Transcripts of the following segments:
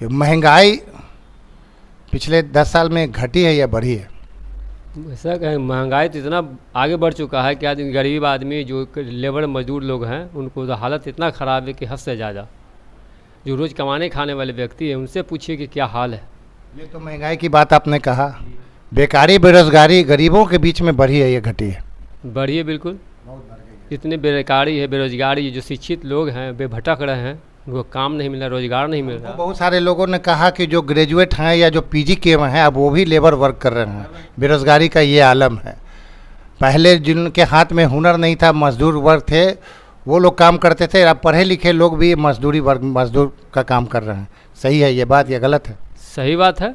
कि महंगाई पिछले 10 साल में घटी है या बढ़ी है? ऐसा कहें, महंगाई तो इतना आगे बढ़ चुका है कि आदमी, गरीब आदमी जो लेबर मजदूर लोग हैं, उनको तो हालत इतना ख़राब है कि हद से ज़्यादा। जो रोज़ कमाने खाने वाले व्यक्ति हैं, उनसे पूछिए कि क्या हाल है। ये तो महंगाई की बात आपने कहा, बेकारी बेरोजगारी गरीबों के बीच में बढ़ी है या घटी है? बढ़ी है, बिल्कुल। इतनी बेकारी है, बेरोजगारी, जो शिक्षित लोग हैं वे भटक रहे हैं, उनको काम नहीं मिल रहा, रोजगार नहीं मिल रहा। बहुत सारे लोगों ने कहा कि जो ग्रेजुएट हैं या जो पीजी किए हुए हैं अब वो भी लेबर वर्क कर रहे हैं। बेरोजगारी का ये आलम है। पहले जिनके हाथ में हुनर नहीं था, मजदूर वर्ग थे, वो लोग काम करते थे। अब पढ़े लिखे लोग भी मजदूर का काम कर रहे हैं। सही है ये बात या गलत है? सही बात है।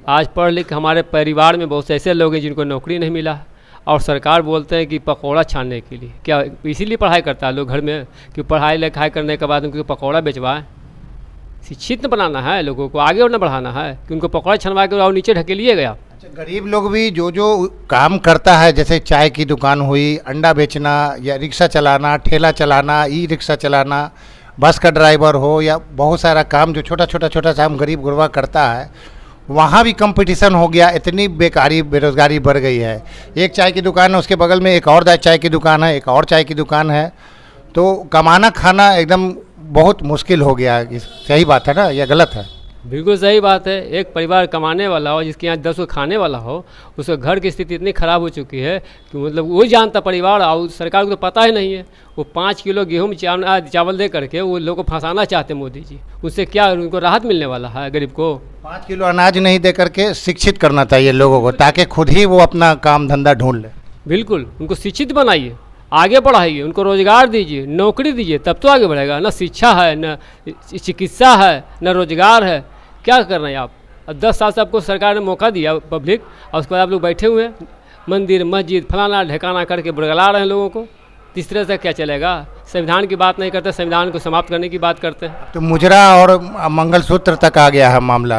आज पढ़ लिख हमारे परिवार में बहुत से ऐसे लोग हैं जिनको नौकरी नहीं मिला, और सरकार बोलते हैं कि पकौड़ा छानने के लिए। क्या इसीलिए पढ़ाई करता है लोग घर में कि पढ़ाई लिखाई करने के बाद उनको पकौड़ा बेचवाएं? शिक्षित बनाना है लोगों को, आगे और न बढ़ाना है कि उनको पकौड़ा छनवा के और नीचे ढकेलिए गया। अच्छा, गरीब लोग भी जो काम करता है, जैसे चाय की दुकान हुई, अंडा बेचना या रिक्शा चलाना, ठेला चलाना, ई रिक्शा चलाना, बस का ड्राइवर हो, या बहुत सारा काम जो छोटा छोटा काम गरीब गुरबा करता है, वहाँ भी कंपटीशन हो गया। इतनी बेकारी बेरोजगारी बढ़ गई है। एक चाय की दुकान है, उसके बगल में एक और चाय की दुकान है, एक और चाय की दुकान है, तो कमाना खाना एकदम बहुत मुश्किल हो गया। सही बात है ना या गलत है? बिल्कुल सही बात है। एक परिवार कमाने वाला हो, जिसके यहाँ 10 को खाने वाला हो, उसके घर की स्थिति इतनी ख़राब हो चुकी है कि मतलब वही जानता परिवार, और सरकार को तो पता ही नहीं है। वो 5 किलो गेहूँ चावल दे करके वो लोग को फंसाना चाहते हैं मोदी जी। उससे क्या उनको राहत मिलने वाला है गरीब को? 5 किलो अनाज नहीं दे करके शिक्षित करना चाहिए लोगों को, ताकि खुद ही वो अपना काम धंधा ढूंढ ले। बिल्कुल, उनको शिक्षित बनाइए, आगे बढ़ाइए, उनको रोज़गार दीजिए, नौकरी दीजिए, तब तो आगे बढ़ेगा। न शिक्षा है, न चिकित्सा है, न रोज़गार है। क्या कर रहे हैं आप? 10 साल से आपको सरकार ने मौका दिया पब्लिक, और उसके बाद आप लोग बैठे हुए हैं मंदिर मस्जिद फलाना ढकाना करके बुड़गला रहे हैं लोगों को। इस तरह से क्या चलेगा? संविधान की बात नहीं करते, संविधान को समाप्त करने की बात करते हैं। तो मुजरा और मंगलसूत्र तक आ गया है मामला,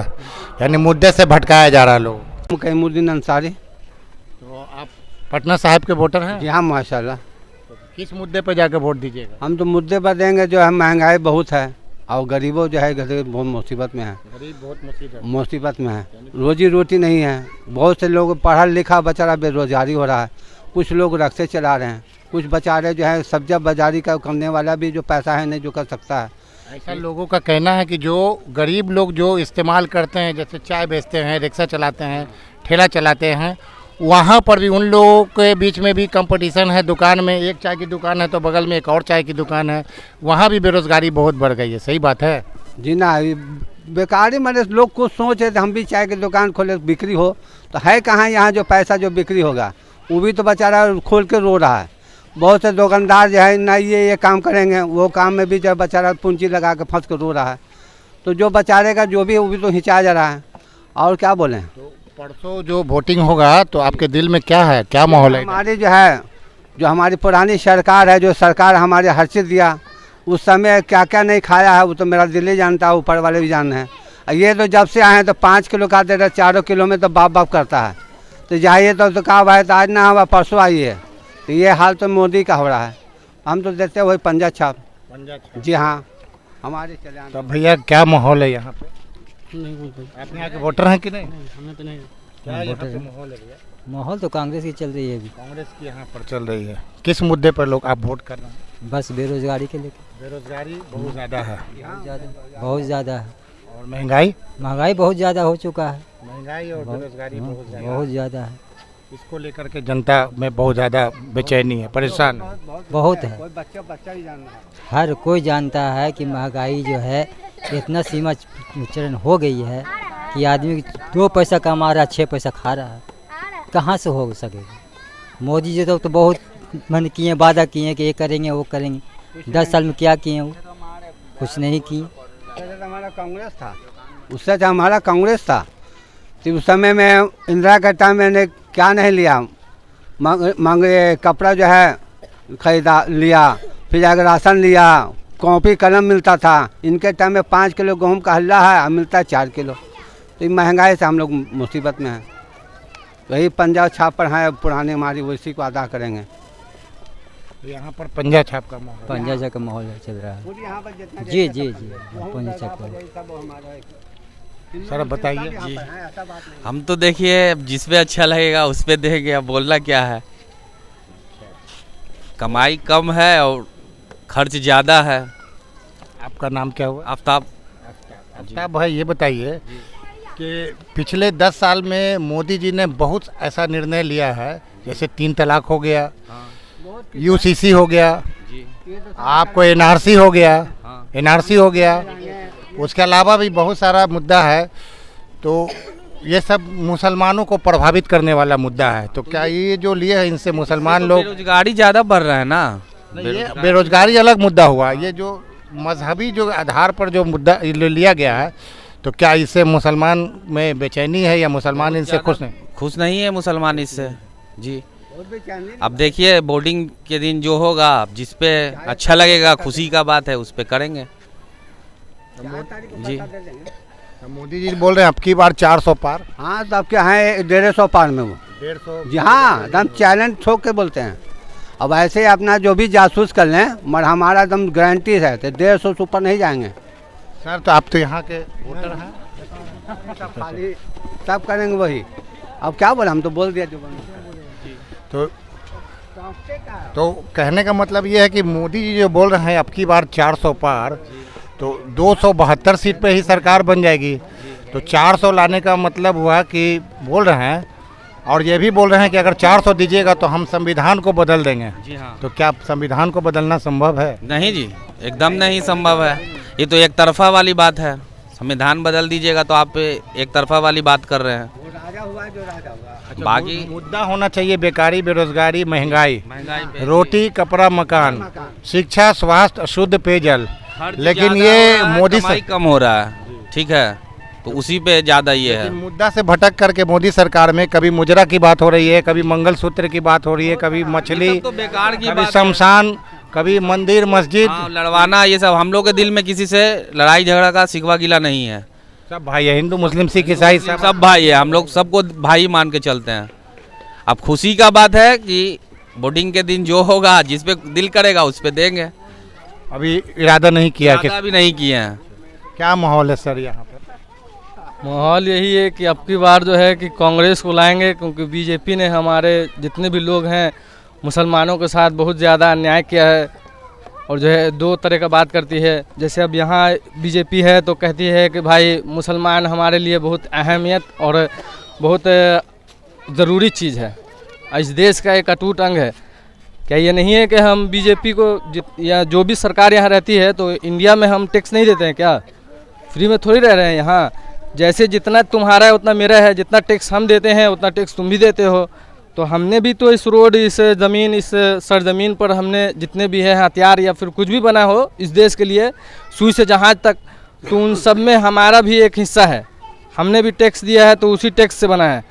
यानी मुद्दे से भटकाया जा रहा है लोग। कैमुद्दीन अंसारी। तो आप पटना साहिब के वोटर हैं? जी हाँ, माशाल्लाह। तो किस मुद्दे पर जाकर वोट दीजिएगा? हम तो मुद्दे पर देंगे जो है महंगाई बहुत है, और गरीबों जो है गरीब बहुत मुसीबत में है। गरीब बहुत मुसीबत में है, रोजी रोटी नहीं है। बहुत से लोग पढ़ा लिखा बेचारा बेरोजगारी हो रहा है। कुछ लोग रक्शे चला रहे हैं, कुछ बेचारे जो है सब्जी बाजारी का करने वाला भी जो पैसा है नहीं जो कर सकता है। ऐसा लोगों का कहना है कि जो गरीब लोग जो इस्तेमाल करते हैं, जैसे चाय बेचते हैं, रिक्शा चलाते हैं, ठेला चलाते हैं, वहाँ पर भी उन लोगों के बीच में भी कंपटीशन है। दुकान में एक चाय की दुकान है तो बगल में एक और चाय की दुकान है, वहाँ भी बेरोजगारी बहुत बढ़ गई है। सही बात है? जी ना, बेकारी मैंने लोग कुछ सोचे तो हम भी चाय की दुकान खोले, बिक्री हो तो है कहाँ यहाँ जो पैसा जो बिक्री होगा, वो भी तो बेचारा खोल के रो रहा है। बहुत से दुकानदार जो है ना ये काम करेंगे, वो काम में भी जो बेचारा पूंजी लगा के फंस कर रो रहा है। तो जो बेचारे का जो भी है वो भी तो हिंचा जा रहा है। और क्या बोलें? तो परसों जो वोटिंग होगा तो आपके दिल में क्या है, क्या माहौल है? हमारी जो है, जो हमारी पुरानी सरकार है, जो सरकार हमारे हर चीज़ दिया, उस समय क्या क्या नहीं खाया है वो तो मेरा दिल ही जानता है, ऊपर वाले भी जान है। ये तो जब से आए हैं तो 5 किलो का दे रहे, 4 किलो में तो बाप बाप करता है। तो जाइए तो कहा भाई तो आज ना हुआ परसों आइए, तो ये हाल तो मोदी का हो रहा है। हम तो देते वही पंजा छाप। जी हाँ, हमारे चले आए। तो भैया क्या माहौल है यहाँ पे? नहीं, आप यहाँ के वोटर हैं कि नहीं? हमें तो नहीं। क्या यहाँ पे माहौल है भैया? माहौल तो कांग्रेस की चल रही है अभी। कांग्रेस की यहाँ पर चल रही है। किस मुद्दे पर लोग आप वोट कर रहे हैं? बस बेरोजगारी के लेकर। बेरोजगारी बहुत ज़्यादा है। बहुत ज़्यादा है। और महंगाई बहुत ज़्यादा हो चुका है। महंगाई और बेरोजगारी बहुत ज़्यादा है। इसको लेकर के जनता में बहुत ज़्यादा बेचैनी है, परेशान है। बहुत है। बच्चा ही जानना है। हर कोई जानता है कि महंगाई जो है इतना सीमा चरण हो गई है कि आदमी 2 पैसा कमा रहा है, 6 पैसा खा रहा है। कहाँ से हो सकेगा? मोदी जी तो बहुत मन किए, वादा किए कि ये करेंगे वो करेंगे। 10 साल में क्या किए? वो कुछ नहीं किए। तो हमारा कांग्रेस था, उससे तो हमारा कांग्रेस था। तो उस समय में इंदिरा के टाइम मैंने क्या नहीं लिया, मांगे कपड़ा जो है खरीदा लिया, फिर जाकर राशन लिया, कॉपी कलम मिलता था। इनके टाइम में 5 किलो गेहूँ का हल्ला है, अब मिलता है 4 किलो। तो महंगाई से हम लोग मुसीबत में हैं। वही पंजाब छाप पर है पुराने हमारी, उसी को अदा करेंगे। तो यहाँ पर पंजा छाप का माहौल, पंजा का माहौल चल रहा है। जी जी जी, पंजा छाप का। सर अब बताइए। जी हम तो देखिए जिस पे अच्छा लगेगा उस पे देंगे, अब बोलना क्या है। कमाई कम है और खर्च ज़्यादा है। आपका नाम क्या हुआ? आफ्ताब। आफ्ताब भाई, ये बताइए कि पिछले 10 साल में मोदी जी ने बहुत ऐसा निर्णय लिया है, जैसे 3 तलाक हो गया, यूसीसी हो गया, आपको एनआरसी हो गया, एनआरसी हो गया, उसके अलावा भी बहुत सारा मुद्दा है। तो ये सब मुसलमानों को प्रभावित करने वाला मुद्दा है। तो क्या ये जो लिए हैं इनसे मुसलमान लोग, बेरोजगारी ज़्यादा बढ़ रहा है ना। ये बेरोजगारी अलग मुद्दा हुआ, ये जो मजहबी जो आधार पर जो मुद्दा लिया गया है, तो क्या इससे मुसलमान में बेचैनी है या मुसलमान इनसे खुश नहीं है मुसलमान इससे जी। अब देखिए बोर्डिंग के दिन जो होगा, जिस पे अच्छा लगेगा, खुशी का बात है, उस पे करेंगे जी। तो मोदी जी बोल रहे हैं अब की बार 400 पार। हाँ, तो आपके यहाँ 150 पार में वो 150 जी। हाँ, एकदम चैलेंज ठोक के बोलते हैं। अब ऐसे ही अपना जो भी जासूस कर लें, मगर हमारा एकदम गारंटी है, तो 150 से ऊपर नहीं जाएंगे सर। तो आप तो यहाँ के वोटर हैं, खाली सब करेंगे वही। अब क्या बोले, हम तो बोल दिया जो तो कहने का मतलब ये है कि मोदी जी जो बोल रहे हैं अब की बार 400 पार, तो 272 सीट पे ही सरकार बन जाएगी। तो 400 लाने का मतलब हुआ कि बोल रहे हैं, और ये भी बोल रहे हैं कि अगर 400 दीजिएगा तो हम संविधान को बदल देंगे जी। हाँ, तो क्या संविधान को बदलना संभव है? नहीं जी, एकदम नहीं संभव है। ये तो एक तरफा वाली बात है। संविधान बदल दीजिएगा तो आप एक तरफा वाली बात कर रहे हैं। राजा हुआ जो राजा हुआ। अच्छा, बाकी मुद्दा होना चाहिए बेकारी, बेरोजगारी, महंगाई, पे रोटी, कपड़ा, मकान, शिक्षा, स्वास्थ्य, शुद्ध पेयजल। खर्च लेकिन ज़्यादा ये हो रहा है, मोदी कमाई कम हो रहा है, ठीक है, तो उसी पे ज़्यादा ये है। लेकिन मुद्दा से भटक करके मोदी सरकार में कभी मुजरा की बात हो रही है, कभी मंगलसूत्र की बात हो रही है, कभी मछली, ये सब तो बेकार की कभी बात है। शमशान, कभी मंदिर मस्जिद। हाँ, लड़वाना, ये सब हम लोग के दिल में किसी से लड़ाई झगड़ा का सिकवा गिला नहीं है। सब भाई है, हिंदू मुस्लिम सिख ईसाई सब भाई है, हम लोग सबको भाई मान के चलते हैं। अब खुशी का बात है कि वोटिंग के दिन जो होगा, जिस पे दिल करेगा उस पे देंगे। अभी इरादा नहीं किया कि ज़्यादा भी नहीं किए हैं। क्या माहौल है सर यहाँ पर? माहौल यही है कि अब की बार जो है कि कांग्रेस को लाएंगे, क्योंकि बीजेपी ने हमारे जितने भी लोग हैं मुसलमानों के साथ बहुत ज़्यादा अन्याय किया है, और जो है 2 तरह का बात करती है। जैसे अब यहाँ बीजेपी है तो कहती है कि भाई मुसलमान हमारे लिए बहुत अहमियत और बहुत ज़रूरी चीज़ है, इस देश का एक अटूट अंग है। क्या ये नहीं है कि हम बीजेपी को या जो भी सरकार यहाँ रहती है तो इंडिया में हम टैक्स नहीं देते हैं क्या? फ्री में थोड़ी रह रहे हैं यहाँ। जैसे जितना तुम्हारा है उतना मेरा है, जितना टैक्स हम देते हैं उतना टैक्स तुम भी देते हो। तो हमने भी तो इस रोड, इस ज़मीन, इस सरजमीन पर हमने जितने भी है हथियार या फिर कुछ भी बना हो इस देश के लिए, सुई से जहाज तक, तो उन सब में हमारा भी एक हिस्सा है। हमने भी टैक्स दिया है तो उसी टैक्स से बना है।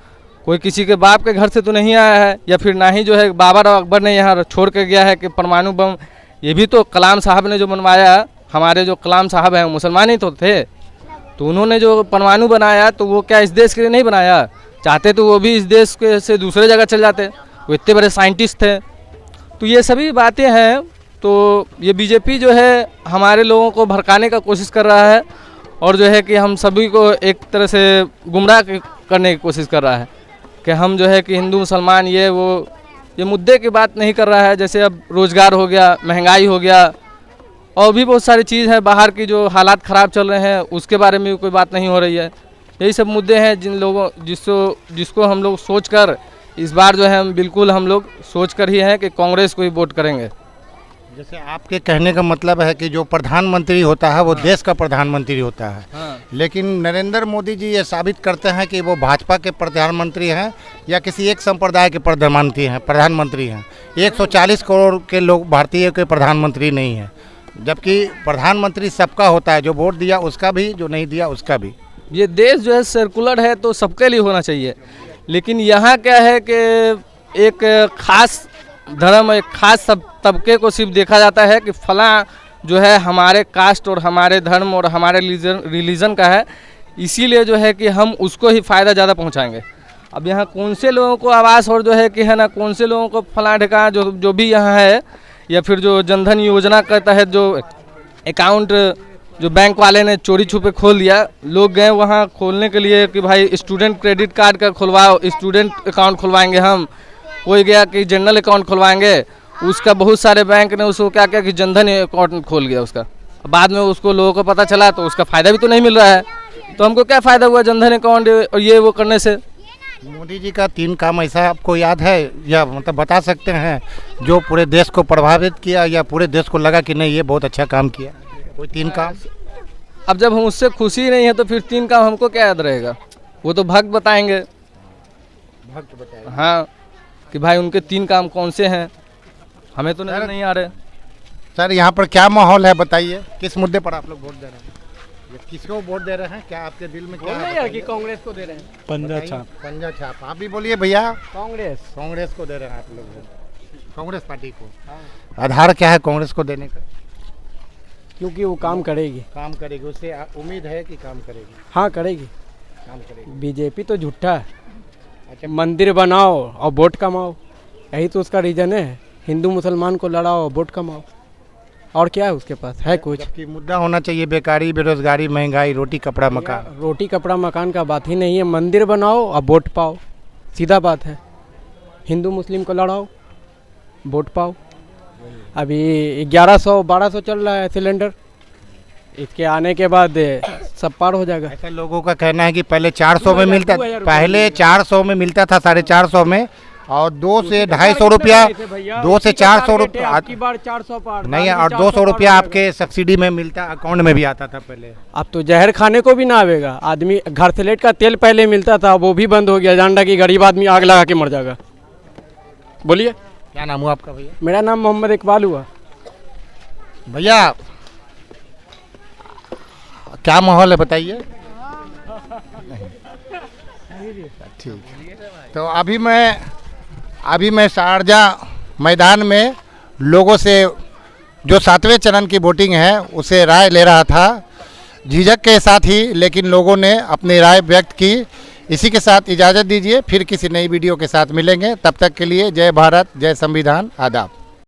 कोई किसी के बाप के घर से तो नहीं आया है, या फिर ना ही जो है बाबर और अकबर ने यहाँ छोड़ के गया है कि परमाणु बम। ये भी तो कलाम साहब ने जो बनवाया, हमारे जो कलाम साहब हैं मुसलमान ही तो थे, तो उन्होंने जो परमाणु बनाया तो वो क्या इस देश के लिए नहीं बनाया? चाहते तो वो भी इस देश के से दूसरे जगह चल जाते, वो इतने बड़े साइंटिस्ट थे। तो ये सभी बातें हैं। तो ये बीजेपी जो है हमारे लोगों को भड़काने का कोशिश कर रहा है, और जो है कि हम सभी को एक तरह से गुमराह करने की कोशिश कर रहा है कि हम जो है कि हिंदू मुसलमान ये मुद्दे की बात नहीं कर रहा है। जैसे अब रोज़गार हो गया, महंगाई हो गया, और भी बहुत सारी चीज़ है, बाहर की जो हालात ख़राब चल रहे हैं उसके बारे में भी कोई बात नहीं हो रही है। यही सब मुद्दे हैं जिसको हम लोग सोचकर इस बार जो है हम लोग सोच कर ही हैं कि कांग्रेस को ही वोट करेंगे। जैसे आपके कहने का मतलब है कि जो प्रधानमंत्री होता है वो देश का प्रधानमंत्री होता है। हाँ। लेकिन नरेंद्र मोदी जी ये साबित करते हैं कि वो भाजपा के प्रधानमंत्री हैं या किसी एक संप्रदाय के प्रधानमंत्री हैं। 140 करोड़ के लोग भारतीय के प्रधानमंत्री नहीं हैं, जबकि प्रधानमंत्री सबका होता है, जो वोट दिया उसका भी, जो नहीं दिया उसका भी। ये देश जो है सर्कुलर है तो सबके लिए होना चाहिए। लेकिन यहाँ क्या है कि एक खास धर्म, एक खास सब तबके को सिर्फ देखा जाता है कि फलां जो है हमारे कास्ट और हमारे धर्म और हमारे रिलीजन का है, इसीलिए जो है कि हम उसको ही फ़ायदा ज़्यादा पहुँचाएंगे। अब यहाँ कौन से लोगों को आवास और जो है कि है ना, कौन से लोगों को फलां ढिकाना जो भी यहाँ है, या फिर जो जनधन योजना के तहत जो अकाउंट जो बैंक वाले ने चोरी छुपे खोल दिया। लोग गए वहाँ खोलने के लिए कि भाई स्टूडेंट क्रेडिट कार्ड का खुलवाओ, स्टूडेंट अकाउंट खुलवाएंगे हम। कोई गया कि जनरल अकाउंट खुलवाएंगे, उसका बहुत सारे बैंक ने उसको क्या किया कि जनधन अकाउंट खोल गया उसका। बाद में उसको लोगों को पता चला तो उसका फ़ायदा भी तो नहीं मिल रहा है, तो हमको क्या फ़ायदा हुआ जनधन अकाउंट और ये वो करने से। मोदी जी का 3 काम ऐसा आपको याद है या मतलब बता सकते हैं जो पूरे देश को प्रभावित किया या पूरे देश को लगा कि नहीं ये बहुत अच्छा काम किया, कोई 3 काम? अब जब हम उससे खुशी नहीं है तो फिर 3 काम हमको क्या याद रहेगा, वो तो भक्त बताएंगे। भक्त बताएं। हाँ कि भाई उनके 3 काम कौन से हैं, हमें तो नजर नहीं आ रहे। सर यहाँ पर क्या माहौल है बताइए, किस मुद्दे पर आप लोग वोट दे रहे हैं, किसको वोट दे रहे हैं, क्या आपके दिल में क्या है? कि कांग्रेस को दे रहे हैं। पंजा छाप। पंजा छाप। आप भी बोलिए भैया। कांग्रेस। कांग्रेस को दे रहे हैं आप लोग वोट, कांग्रेस पार्टी को। आधार क्या है कांग्रेस को देने का? क्योंकि वो काम करेगी। काम करेगी, उससे उम्मीद है कि काम करेगी। हाँ करेगी। काम करेगी। बीजेपी तो झूठा है। अच्छा, मंदिर बनाओ और वोट कमाओ, यही तो उसका रीजन है। हिंदू मुसलमान को लड़ाओ और वोट कमाओ, और क्या है उसके पास, है कुछ? जबकि मुद्दा होना चाहिए बेकारी, बेरोजगारी, महंगाई, रोटी कपड़ा मकान। रोटी कपड़ा मकान का बात ही नहीं है। मंदिर बनाओ और वोट पाओ, सीधा बात है। हिंदू मुस्लिम को लड़ाओ, वोट पाओ। अभी 1100-1200 चल रहा है सिलेंडर, इसके आने के बाद सब पार हो जाएगा। ऐसा लोगों का कहना है कि पहले 400 में मिलता, पहले 400 में मिलता था, 450 में, और 2 से 250 रुपया, 2 से 400 रुपया, आपकी बार 400 पार नहीं, और 200 रुपया आपके सब्सिडी में मिलता, अकाउंट में भी आता था पहले। अब तो जहर खाने को भी ना आवेगा। आदमी घर से लेट का तेल पहले मिलता था, वो भी बंद हो गया। जानडा की गरीब आदमी आग लगा के मर जाएगा। बोलिए क्या नाम हुआ आपका भैया? मेरा नाम मोहम्मद इकबाल हुआ। भैया क्या माहौल है बताइए। ठीक, तो अभी मैं शारजाह मैदान में लोगों से जो 7वें चरण की वोटिंग है उसे राय ले रहा था, झिझक के साथ ही, लेकिन लोगों ने अपनी राय व्यक्त की। इसी के साथ इजाज़त दीजिए, फिर किसी नई वीडियो के साथ मिलेंगे। तब तक के लिए जय भारत, जय संविधान, आदाब।